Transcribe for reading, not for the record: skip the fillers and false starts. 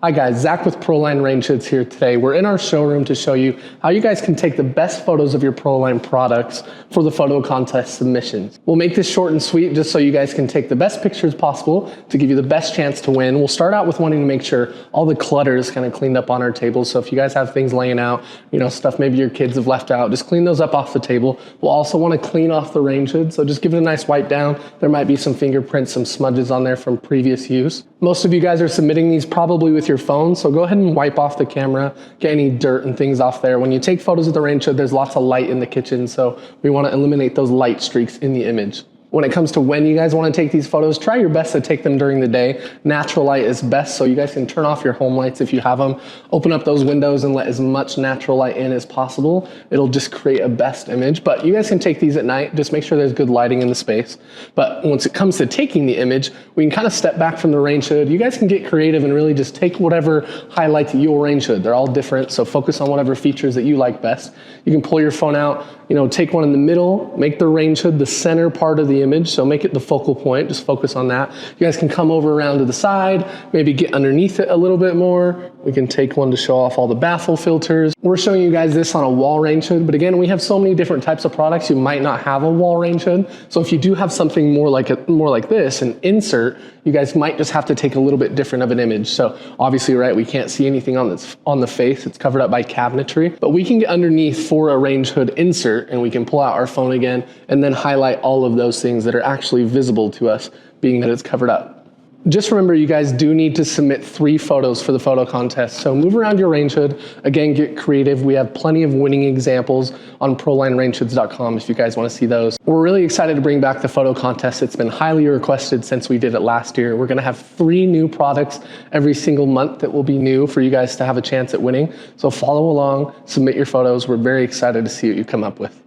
Hi guys, Zach with Proline Range Hoods here today. We're in our showroom to show you how you guys can take the best photos of your Proline products for the photo contest submissions. We'll make this short and sweet just so you guys can take the best pictures possible to give you the best chance to win. We'll start out with wanting to make sure all the clutter is kind of cleaned up on our table. So if you guys have things laying out, stuff maybe your kids have left out, just clean those up off the table. We'll also want to clean off the range hood. So just give it a nice wipe down. There might be some fingerprints, some smudges on there from previous use. Most of you guys are submitting these probably with your phone, so go ahead and wipe off the camera, get any dirt and things off there. When you take photos of the range hood, there's lots of light in the kitchen, so we want to eliminate those light streaks in the image. When it comes to when you guys want to take these photos, try your best to take them during the day. Natural light is best, so you guys can turn off your home lights if you have them. Open up those windows and let as much natural light in as possible. It'll just create a best image, but you guys can take these at night. Just make sure there's good lighting in the space. But once it comes to taking the image, we can kind of step back from the range hood. You guys can get creative and really just take whatever highlights your range hood. They're all different, so focus on whatever features that you like best. You can pull your phone out, take one in the middle, make the range hood the center part of the image, so make it the focal point, just focus on that. You guys can come over around to the side, maybe get underneath it a little bit more. We can take one to show off all the baffle filters. We're showing you guys this on a wall range hood, but again, we have so many different types of products, you might not have a wall range hood. So if you do have something more like this, an insert, you guys might just have to take a little bit different of an image. So obviously, right, we can't see anything on the face, it's covered up by cabinetry, but we can get underneath for a range hood insert and we can pull out our phone again and then highlight all of those things that are actually visible to us, being that it's covered up. Just remember, you guys do need to submit 3 photos for the photo contest. So move around your range hood. Again, get creative. We have plenty of winning examples on ProlineRangeHoods.com if you guys want to see those. We're really excited to bring back the photo contest. It's been highly requested since we did it last year. We're going to have 3 new products every single month that will be new for you guys to have a chance at winning. So follow along, submit your photos. We're very excited to see what you come up with.